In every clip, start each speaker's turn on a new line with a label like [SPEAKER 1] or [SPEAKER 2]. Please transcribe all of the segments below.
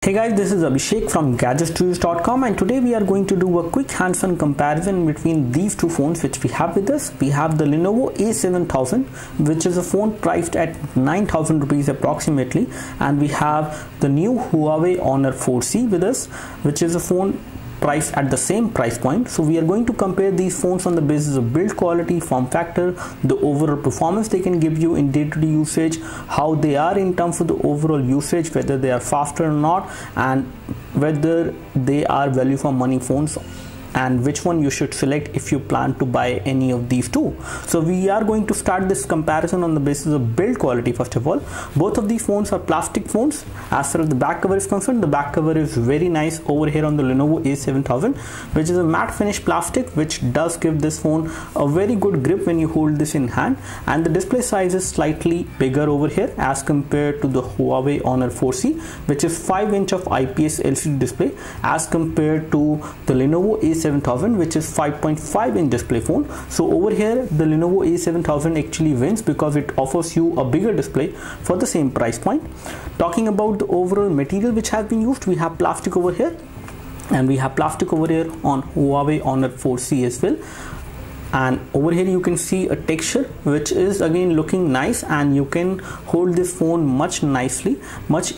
[SPEAKER 1] Hey guys, this is Abhishek from gadgetstudios.com, and today we are going to do a quick hands-on comparison between these two phones which we have with us. We have the Lenovo A7000, which is a phone priced at 9,000 rupees approximately, and we have the new Huawei Honor 4C with us, which is a phone priced at the same price point. So we are going to compare these phones on the basis of build quality, form factor, the overall performance they can give you in day-to-day usage, how they are in terms of the overall usage, whether they are faster or not, and whether they are value for money phones, and which one you should select if you plan to buy any of these two. So we are going to start this comparison on the basis of build quality. First of all, both of these phones are plastic phones. As far as the back cover is concerned, the back cover is very nice over here on the Lenovo A7000, which is a matte finish plastic, which does give this phone a very good grip when you hold this in hand, and the display size is slightly bigger over here as compared to the Huawei Honor 4C, which is 5-inch of IPS LCD display, as compared to the Lenovo A7000, which is 5.5-inch display phone. So over here the Lenovo A7000 actually wins because it offers you a bigger display for the same price point. Talking about the overall material which has been used, we have plastic over here, and we have plastic over here on Huawei Honor 4C as well. And over here you can see a texture which is again looking nice, and you can hold this phone much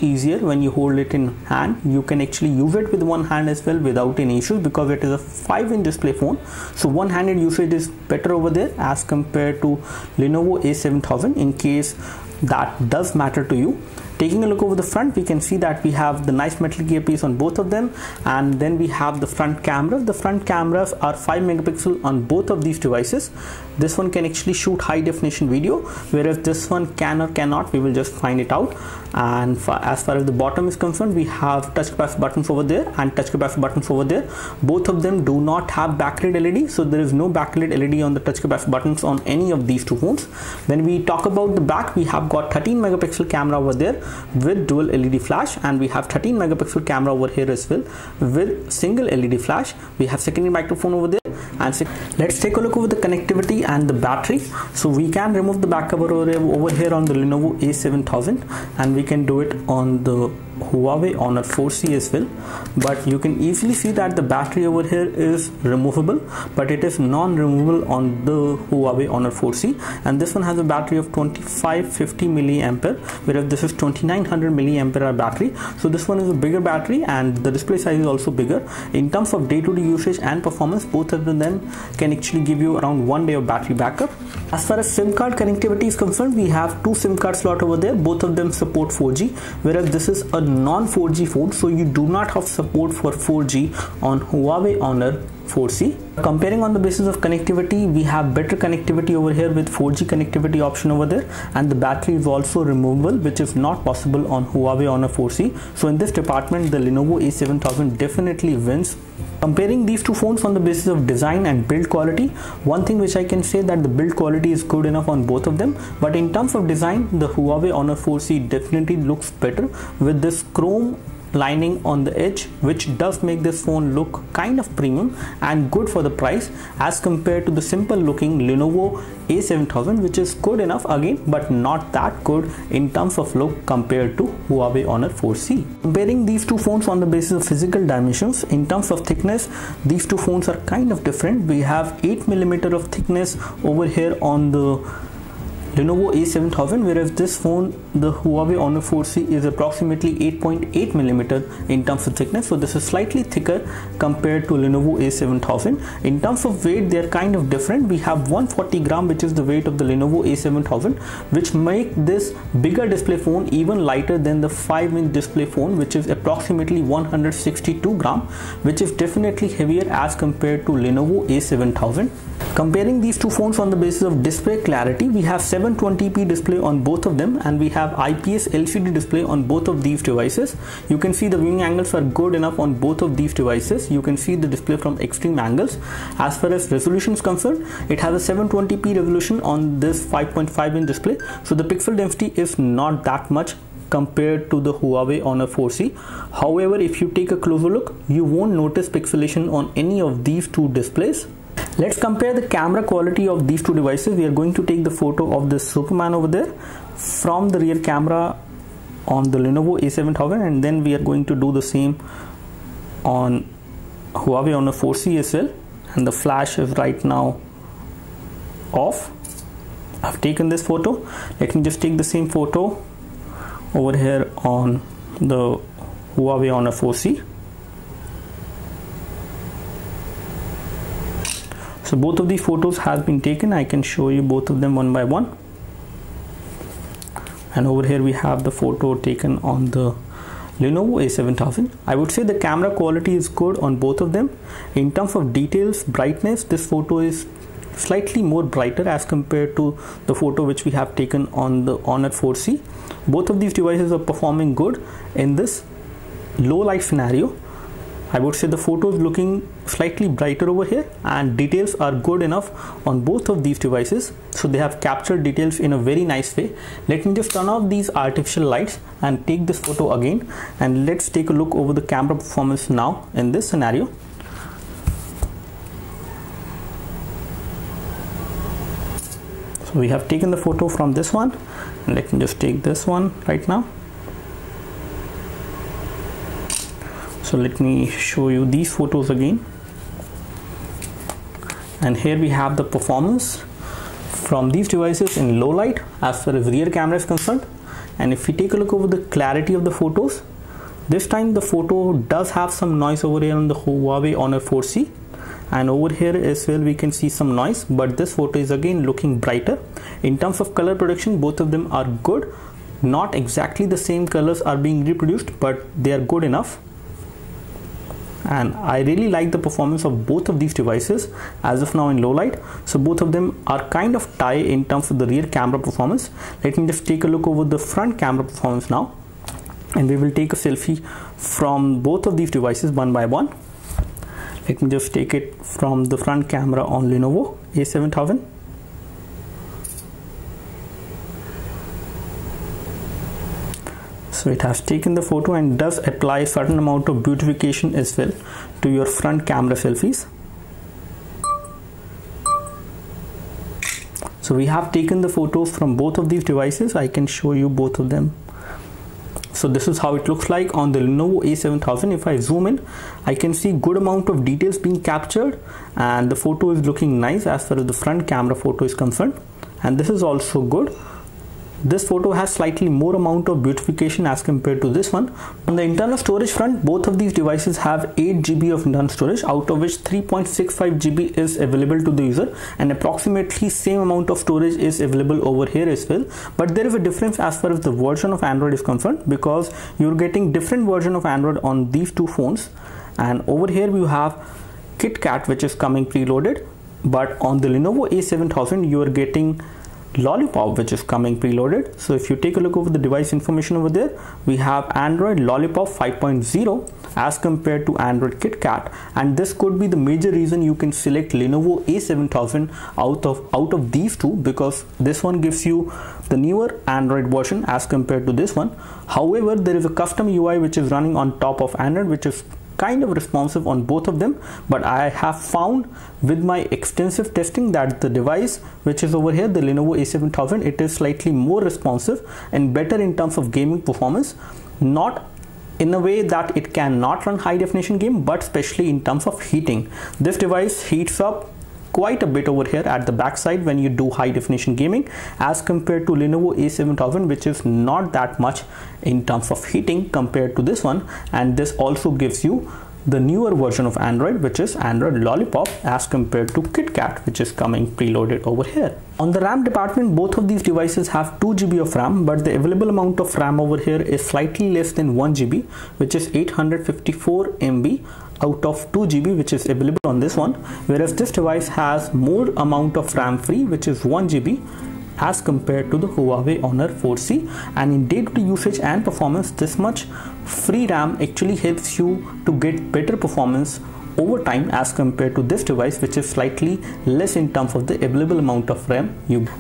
[SPEAKER 1] easier when you hold it in hand. You can actually use it with one hand as well without any issues, because it is a 5-inch display phone, so one-handed usage is better over there as compared to Lenovo A7000, in case that does matter to you. Taking a look over the front, we can see that we have the nice metal gearpiece on both of them, and then we have the front camera. The front cameras are 5 megapixel on both of these devices. This one can actually shoot high definition video, whereas this one can or cannot. We will just find it out. And as far as the bottom is concerned, we have touch capacitor buttons over there and touch capacitor buttons over there. Both of them do not have backlit LED, so there is no backlit LED on the touch capacitor buttons on any of these two phones. When we talk about the back, we have got 13 megapixel camera over there with dual LED flash, and we have 13 megapixel camera over here as well with single LED flash. We have secondary microphone over there. And let's take a look over the connectivity and the battery. So we can remove the back cover over here on the Lenovo A7000, and we can do it on the Huawei Honor 4C as well. But you can easily see that the battery over here is removable, but it is non-removable on the Huawei Honor 4C, and this one has a battery of 2550 milliampere, whereas this is 2900 milliampere battery. So this one is a bigger battery, and the display size is also bigger. In terms of day-to-day usage and performance, both of them can actually give you around 1 day of battery backup. As far as SIM card connectivity is concerned, we have 2 SIM card slots over there. Both of them support 4G, whereas this is a non-4G phone, so you do not have support for 4G on Huawei Honor 4C. Comparing on the basis of connectivity, we have better connectivity over here with 4G connectivity option over there, and the battery is also removable, which is not possible on Huawei Honor 4C. So in this department, the Lenovo A7000 definitely wins. Comparing these two phones on the basis of design and build quality, one thing which I can say that the build quality is good enough on both of them, but in terms of design, the Huawei Honor 4C definitely looks better with this chrome lining on the edge, which does make this phone look kind of premium and good for the price, as compared to the simple looking Lenovo A7000, which is good enough again, but not that good in terms of look compared to Huawei Honor 4C. Comparing these two phones on the basis of physical dimensions, in terms of thickness, these two phones are kind of different. We have 8mm of thickness over here on the Lenovo A7000, whereas this phone, the Huawei Honor 4C, is approximately 8.8mm in terms of thickness. So this is slightly thicker compared to Lenovo A7000. In terms of weight, they are kind of different. We have 140 gram, which is the weight of the Lenovo A7000, which make this bigger display phone even lighter than the 5-inch display phone, which is approximately 162 gram, which is definitely heavier as compared to Lenovo A7000. Comparing these two phones on the basis of display clarity, we have 720p display on both of them, and we have IPS LCD display on both of these devices. You can see the viewing angles are good enough on both of these devices. You can see the display from extreme angles. As far as resolution is concerned, it has a 720p resolution on this 5.5-inch display, so the pixel density is not that much compared to the Huawei Honor 4C. However, if you take a closer look, you won't notice pixelation on any of these two displays. Let's compare the camera quality of these two devices. We are going to take the photo of this Superman over there. From the rear camera, on the Lenovo A7000, and then we are going to do the same on Huawei Honor 4C as well. And the flash is right now off. I've taken this photo. Let me just take the same photo over here on the Huawei Honor 4C. So both of these photos have been taken. I can show you both of them one by one. And over here we have the photo taken on the Lenovo A7000. I would say the camera quality is good on both of them. In terms of details, brightness, this photo is slightly more brighter as compared to the photo which we have taken on the Honor 4C. Both of these devices are performing good in this low light scenario. I would say the photo is looking slightly brighter over here, and details are good enough on both of these devices. So they have captured details in a very nice way. Let me just turn off these artificial lights and take this photo again, and let's take a look over the camera performance now in this scenario. So we have taken the photo from this one, and let me just take this one right now. So let me show you these photos again. And here we have the performance from these devices in low light as far as rear camera is concerned. And if we take a look over the clarity of the photos, this time the photo does have some noise over here on the Huawei Honor 4C. And over here as well we can see some noise, but this photo is again looking brighter. In terms of color production, both of them are good. Not exactly the same colors are being reproduced, but they are good enough. And I really like the performance of both of these devices as of now in low light. So both of them are kind of tie in terms of the rear camera performance. Let me just take a look over the front camera performance now, and we will take a selfie from both of these devices one by one. Let me just take it from the front camera on Lenovo A7000. So it has taken the photo and does apply a certain amount of beautification as well to your front camera selfies. So we have taken the photos from both of these devices. I can show you both of them. So this is how it looks like on the Lenovo A7000. If I zoom in, I can see good amount of details being captured, and the photo is looking nice as far as the front camera photo is concerned. And this is also good. This photo has slightly more amount of beautification as compared to this one. On the internal storage front, both of these devices have 8 GB of internal storage, out of which 3.65 GB is available to the user, and approximately same amount of storage is available over here as well. But there is a difference as far as the version of Android is concerned, because you're getting different version of Android on these two phones. And over here you have KitKat, which is coming preloaded, but on the Lenovo A7000 you are getting Lollipop, which is coming preloaded. So if you take a look over the device information over there, we have Android Lollipop 5.0 as compared to Android KitKat, and this could be the major reason you can select Lenovo A7000 out of these two, because this one gives you the newer Android version as compared to this one. However, there is a custom UI which is running on top of Android, which is kind of responsive on both of them. But I have found with my extensive testing that the device which is over here, the Lenovo A7000, it is slightly more responsive and better in terms of gaming performance. Not in a way that it cannot run high definition game, but especially in terms of heating. This device heats up quite a bit over here at the back side when you do high definition gaming, as compared to Lenovo A7000, which is not that much in terms of heating compared to this one. And this also gives you the newer version of Android, which is Android Lollipop, as compared to KitKat, which is coming preloaded over here. On the RAM department, both of these devices have 2 GB of RAM, but the available amount of RAM over here is slightly less than 1 GB, which is 854 MB out of 2 GB, which is available on this one, whereas this device has more amount of RAM free, which is 1 GB as compared to the Huawei Honor 4C. And in day-to-day usage and performance, this much free RAM actually helps you to get better performance over time as compared to this device, which is slightly less in terms of the available amount of RAM.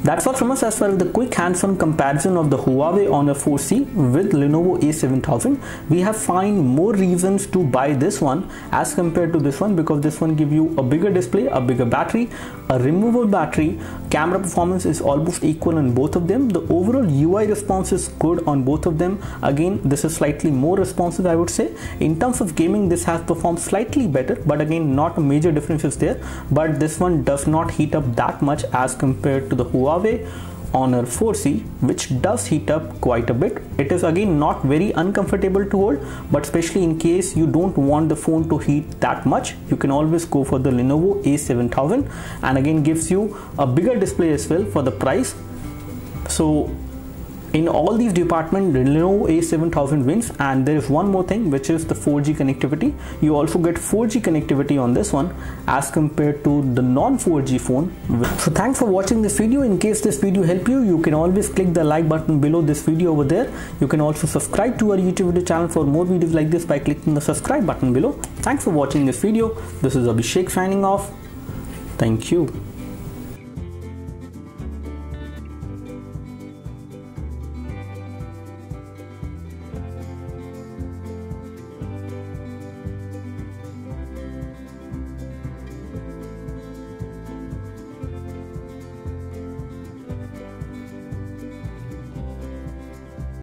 [SPEAKER 1] That's all from us as far as the quick hands-on comparison of the Huawei Honor 4C with Lenovo A7000. We have found more reasons to buy this one as compared to this one, because this one gives you a bigger display, a bigger battery, a removable battery. Camera performance is almost equal on both of them. The overall UI response is good on both of them. Again, this is slightly more responsive, I would say. In terms of gaming, this has performed slightly better, but again, not a major differences there. But this one does not heat up that much as compared to the Huawei Honor 4C, which does heat up quite a bit. It is again not very uncomfortable to hold, but especially in case you don't want the phone to heat that much, you can always go for the Lenovo A7000, and again gives you a bigger display as well for the price. So in all these departments, Lenovo A7000 wins. And there is one more thing, which is the 4G connectivity. You also get 4G connectivity on this one as compared to the non-4G phone. So thanks for watching this video. In case this video helped you, you can always click the like button below this video over there. You can also subscribe to our YouTube video channel for more videos like this by clicking the subscribe button below. Thanks for watching this video. This is Abhishek signing off. Thank you.